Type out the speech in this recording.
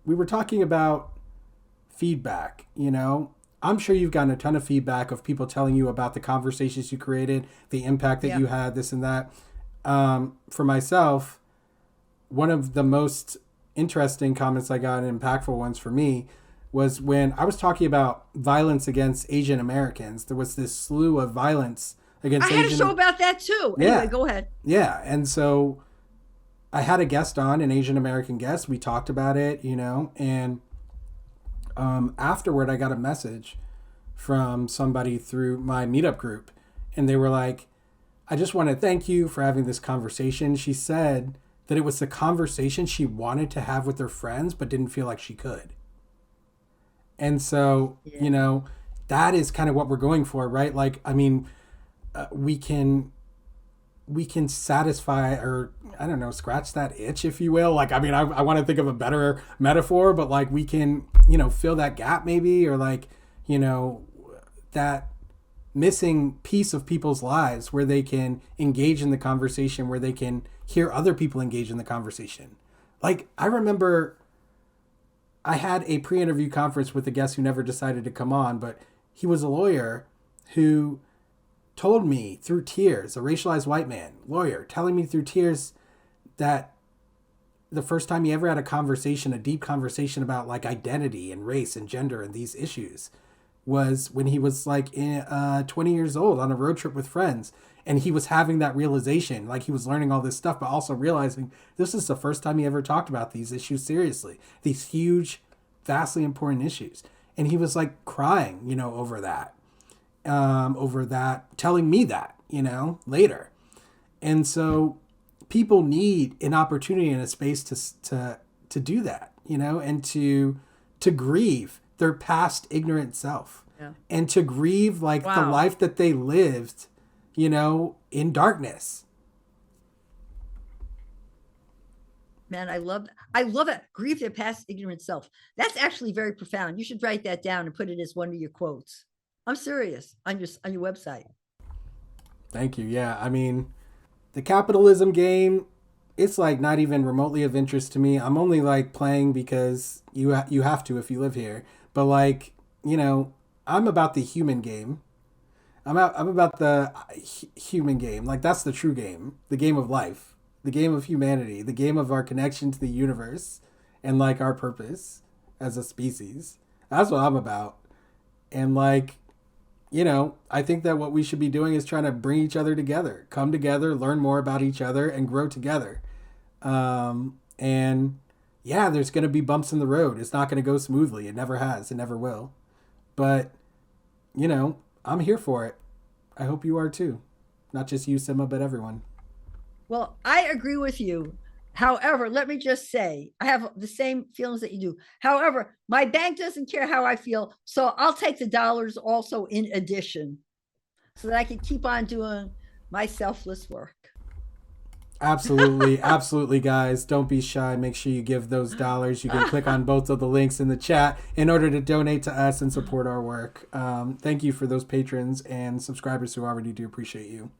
we were talking about feedback, you know. I'm sure you've gotten a ton of feedback of people telling you about the conversations you created, the impact that Yeah. you had, this and that. For myself, one of the most interesting comments I got, and impactful ones for me, was when I was talking about violence against Asian Americans. There was this slew of violence I against had a show Asian. about that too. Anyway, Yeah, go ahead. yeah. And so I had a guest on, an Asian American guest. We talked about it, you know, and afterward, I got a message from somebody through my meetup group, and they were like, I just want to thank you for having this conversation. She said that it was the conversation she wanted to have with her friends, but didn't feel like she could. And so, Yeah. you know, that is kind of what we're going for, right? Like, I mean, we can satisfy, or I don't know, scratch that itch, if you will. Like, I mean, I want to think of a better metaphor, but like we can, you know, fill that gap maybe, or like, you know, that missing piece of people's lives where they can engage in the conversation, where they can hear other people engage in the conversation. Like, I remember I had a pre-interview conference with a guest who never decided to come on, but he was a lawyer who told me through tears, a racialized white man, lawyer, telling me through tears that the first time he ever had a conversation, a deep conversation about like identity and race and gender and these issues, was when he was like 20 years old on a road trip with friends. And he was having that realization, like he was learning all this stuff, but also realizing this is the first time he ever talked about these issues seriously, these huge, vastly important issues. And he was like crying, you know, over that, telling me that, you know, later. And so people need an opportunity and a space to do that, you know, and to grieve their past ignorant self, Yeah. and to grieve like the Wow. life that they lived, you know, in darkness. Man, I love it. Grieve their past ignorant self. That's actually very profound. You should write that down and put it as one of your quotes. I'm serious on your website. Thank you. Yeah, I mean, the capitalism game, it's like not even remotely of interest to me. I'm only like playing because you have to if you live here. But like, you know, I'm about the human game. I'm about the human game. Like, that's the true game, the game of life, the game of humanity, the game of our connection to the universe, and like our purpose as a species. That's what I'm about. And like, you know, I think that what we should be doing is trying to bring each other together, come together, learn more about each other, and grow together. And yeah, there's going to be bumps in the road. It's not going to go smoothly. It never has. It never will. But, you know, I'm here for it. I hope you are too. Not just you, Simma, but everyone. Well, I agree with you. However, let me just say, I have the same feelings that you do. However, my bank doesn't care how I feel, so I'll take the dollars also in addition so that I can keep on doing my selfless work. Absolutely, absolutely, guys. Don't be shy. Make sure you give those dollars. You can click on both of the links in the chat in order to donate to us and support our work. Thank you for those patrons and subscribers who already do appreciate you.